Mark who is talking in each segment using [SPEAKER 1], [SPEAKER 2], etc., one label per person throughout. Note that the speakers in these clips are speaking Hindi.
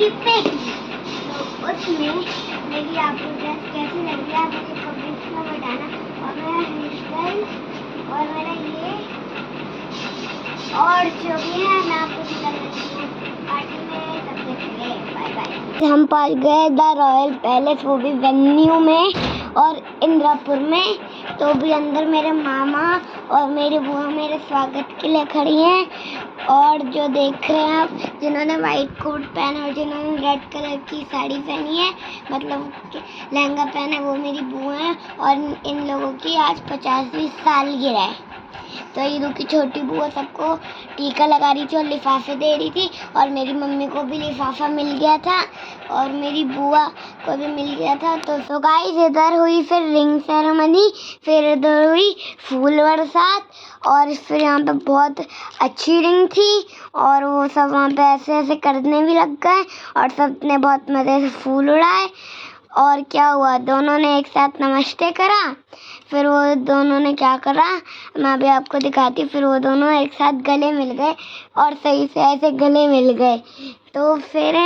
[SPEAKER 1] की पिक। तो उसमें मेरी आपको ड्रेस कैसी लग रही है आप मुझे कमेंट्स में बताना। और मेरा हेयर स्टाइल और मेरा ये और जो भी है मैं आपको दिखाऊंगी पार्टी में। तब तक के लिए बाय बाय। हम पहुंच गए द रॉयल पैलेस, वो भी वेन्यू में और इंद्रापुर में। तो भी अंदर मेरे मामा और मेरी बुआ मेरे स्वागत के लिए खड़ी हैं। और जो देख रहे हैं आप, जिन्होंने वाइट कोट पहना और जिन्होंने रेड कलर की साड़ी पहनी है, मतलब लहंगा पहना है, वो मेरी बुआ है। और इन लोगों की आज 50वीं सालगिरह है। तो ईदू की छोटी बुआ सबको टीका लगा रही थी और लिफाफे दे रही थी। और मेरी मम्मी को भी लिफाफा मिल गया था और मेरी बुआ को भी मिल गया था। तो गाइस इधर हुई फिर रिंग सेरेमनी, फिर इधर हुई फूल बरसात। और फिर यहाँ पे बहुत अच्छी रिंग थी और वो सब वहाँ पे ऐसे ऐसे करने भी लग गए और सब ने बहुत मज़े से फूल उड़ाए। और क्या हुआ, दोनों ने एक साथ नमस्ते करा। फिर वो दोनों ने क्या करा मैं भी आपको दिखाती। फिर वो दोनों एक साथ गले मिल गए और सही से ऐसे गले मिल गए। तो फिर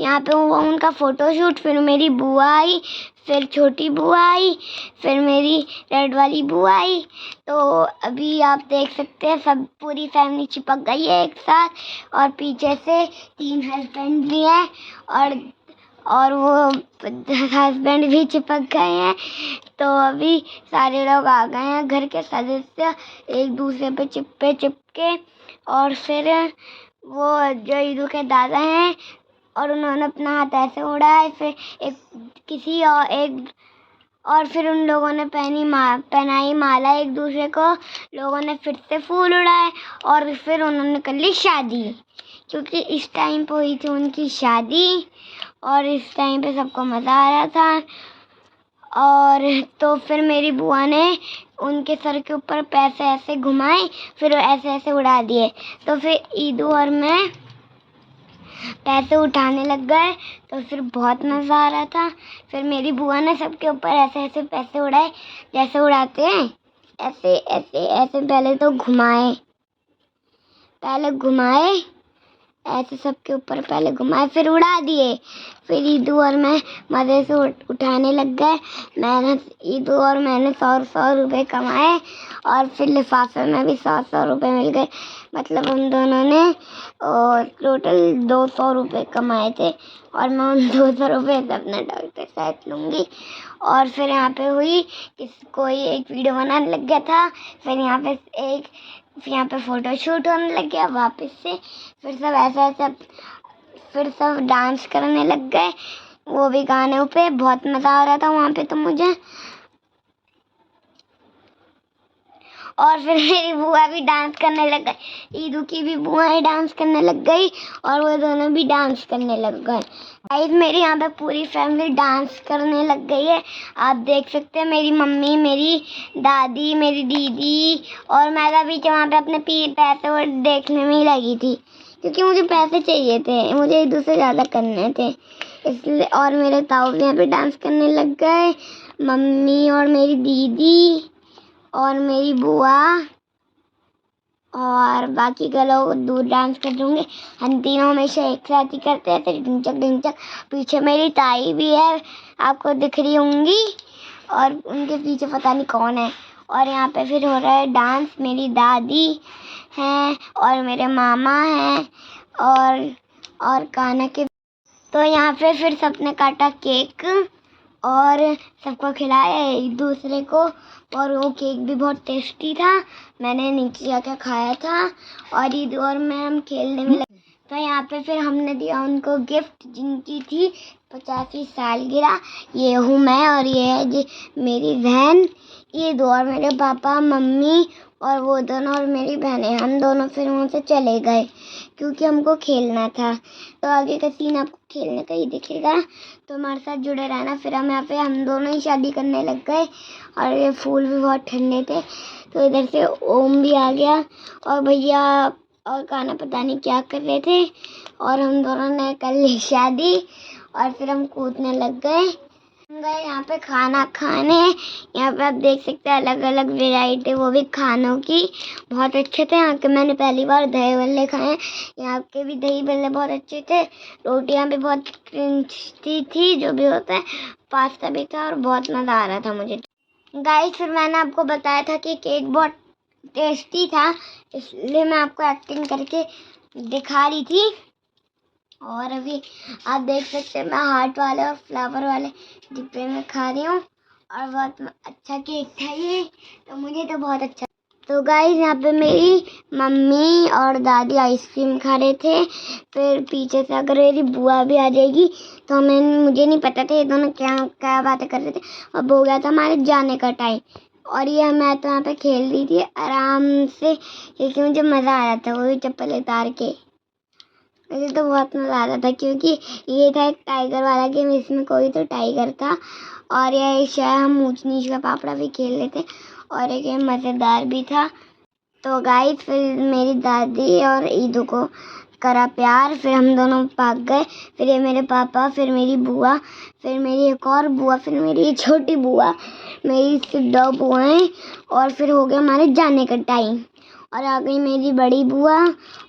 [SPEAKER 1] यहाँ पे हुआ उनका फ़ोटोशूट। फिर मेरी बुआ आई, फिर छोटी बुआ आई, फिर मेरी रेड वाली बुआ आई। तो अभी आप देख सकते हैं सब पूरी फैमिली चिपक गई है एक साथ। और पीछे से 3 हस्बैंड भी हैं और वो हस्बैंड भी चिपक गए हैं। तो अभी सारे लोग आ गए हैं, घर के सदस्य एक दूसरे पे चिपके। और फिर वो जो ईदू के दादा हैं और उन्होंने अपना हाथ ऐसे उड़ाया। फिर और फिर उन लोगों ने पहनाई माला एक दूसरे को। लोगों ने फिर से फूल उड़ाए और फिर उन्होंने कर ली शादी, क्योंकि इस टाइम पे हुई थी उनकी शादी। और इस टाइम पे सबको मज़ा आ रहा था। और तो फिर मेरी बुआ ने उनके सर के ऊपर पैसे ऐसे घुमाए, फिर ऐसे ऐसे उड़ा दिए। तो फिर ईदू और मैं पैसे उठाने लग गए। तो फिर बहुत मज़ा आ रहा था। फिर मेरी बुआ ने सबके ऊपर ऐसे ऐसे पैसे उड़ाए, जैसे उड़ाते हैं ऐसे ऐसे ऐसे। पहले घुमाए ऐसे सबके ऊपर, पहले घुमाए फिर उड़ा दिए। फिर ईदू और मैं मज़े से उठाने लग गए। ईदू और मैंने 100 रुपये कमाए और फिर लिफाफे में भी 100 रुपये मिल गए। मतलब हम दोनों ने टोटल 200 रुपये कमाए थे। और मैं उन 200 रुपये से अपना डॉक्टर सेट लूँगी। और फिर यहाँ पे हुई कोई एक वीडियो बनाने लग गया था। फिर यहाँ पे फ़ोटोशूट होने लग गया वापस से। फिर सब ऐसा फिर सब डांस करने लग गए, वो भी गाने पे। बहुत मज़ा आ रहा था वहाँ पे तो मुझे। और फिर मेरी बुआ भी डांस करने लग गई, ईदू की भी बुआ डांस करने लग गई और वो दोनों भी डांस करने लग गए। गाइस मेरी यहाँ पे पूरी फैमिली डांस करने लग गई है। आप देख सकते हैं मेरी मम्मी, मेरी दादी, मेरी दीदी और मैं भी वहाँ पे अपने पैसे और देखने में ही लगी थी, क्योंकि मुझे पैसे चाहिए थे, मुझे ईदू से ज़्यादा करने थे इसलिए। और मेरे ताऊ भी यहाँ पे डांस करने लग गए, मम्मी और मेरी दीदी और मेरी बुआ और बाकी के लोग दूर डांस कर दूँगे। हम तीनों हमेशा एक साथ ही करते हैं। फिर ढिंचक ढिंचक। पीछे मेरी ताई भी है, आपको दिख रही होंगी, और उनके पीछे पता नहीं कौन है। और यहाँ पे फिर हो रहा है डांस। मेरी दादी हैं और मेरे मामा हैं और कान्हा के। तो यहाँ पे फिर सबने काटा केक और सबको खिलाया एक दूसरे को। और वो केक भी बहुत टेस्टी था, मैंने नीचे जाकर खाया था। और ईदू और मैं हम खेलने में लगे। तो यहाँ पे फिर हमने दिया उनको गिफ्ट, जिनकी थी 50वीं सालगिरह। ये हूँ मैं और ये है जी मेरी बहन ईदू और मेरे पापा मम्मी और वो दोनों और मेरी बहनें। हम दोनों फिर वहाँ से चले गए क्योंकि हमको खेलना था। तो आगे का सीन आपको खेलने का ही दिखेगा, तो हमारे साथ जुड़े रहना। फिर हम दोनों ही शादी करने लग गए और ये फूल भी बहुत ठंडे थे। तो इधर से ओम भी आ गया और भैया और कान्हा पता नहीं क्या कर रहे थे। और हम दोनों ने कर ली शादी और फिर हम कूदने लग गए। गए यहाँ पे खाना खाने। यहाँ पे आप देख सकते हैं अलग अलग वैरायटी, वो भी खानों की। बहुत अच्छे थे यहाँ के। मैंने पहली बार दही बल्ले खाए। यहाँ के भी दही बल्ले बहुत अच्छे थे। रोटियाँ भी बहुत क्रंची थी, जो भी होता है। पास्ता भी था और बहुत मज़ा आ रहा था मुझे। गाइस फिर मैंने आपको बताया था कि केक बहुत टेस्टी था, इसलिए मैं आपको एक्टिंग करके दिखा रही थी। और अभी आप देख सकते हैं मैं हार्ट वाले और फ्लावर वाले डिब्बे में खा रही हूँ। और बहुत अच्छा केक था ये, तो मुझे तो बहुत अच्छा। तो गाइस यहाँ पे मेरी मम्मी और दादी आइसक्रीम खा रहे थे। फिर पीछे से अगर मेरी बुआ भी आ जाएगी तो मुझे नहीं पता था ये दोनों क्या क्या बातें कर रहे थे। अब हो गया था हमारे जाने का टाइम, और ये मैं तो यहाँ पे खेल रही थी आराम से, क्योंकि मुझे मज़ा आ रहा था। वो भी चप्पल उतार के मुझे तो बहुत मज़ा आ रहा था, क्योंकि ये था एक टाइगर वाला गेम। इसमें कोई तो टाइगर था, और ये शायद हम ऊंच नीच का पापड़ा भी खेल लेते, और एक मज़ेदार भी था। तो गाइस फिर मेरी दादी और ईदू को करा प्यार, फिर हम दोनों भाग गए। फिर ये मेरे पापा, फिर मेरी बुआ, फिर मेरी एक और बुआ, फिर मेरी छोटी बुआ, मेरी सिर्फ 2 बुआएं। और फिर हो गया हमारे जाने का टाइम, और आ गई मेरी बड़ी बुआ,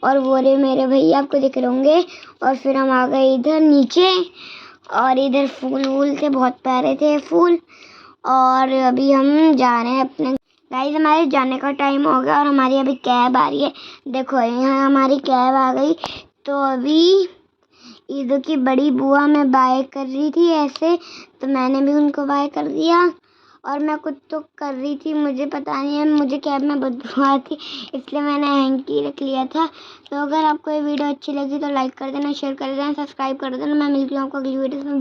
[SPEAKER 1] और वो रहे मेरे भैया, आपको दिख रहे होंगे। और फिर हम आ गए इधर नीचे, और इधर फूल वूल थे, बहुत प्यारे थे फूल। और अभी हम जा रहे हैं अपने। गाइस हमारे जाने का टाइम हो गया और हमारी अभी कैब आ रही है। देखो यहाँ हमारी कैब आ गई। तो अभी ईद की बड़ी बुआ में बाय कर रही थी ऐसे, तो मैंने भी उनको बाय कर दिया। और मैं कुछ तो कर रही थी, मुझे पता नहीं है, मुझे कैब में बदबू आ थी, इसलिए मैंने हैंकी रख लिया था। तो अगर आपको ये वीडियो अच्छी लगी तो लाइक कर देना, शेयर कर देना, सब्सक्राइब कर देना। मैं मिलती हूँ आपको अगली वीडियो में।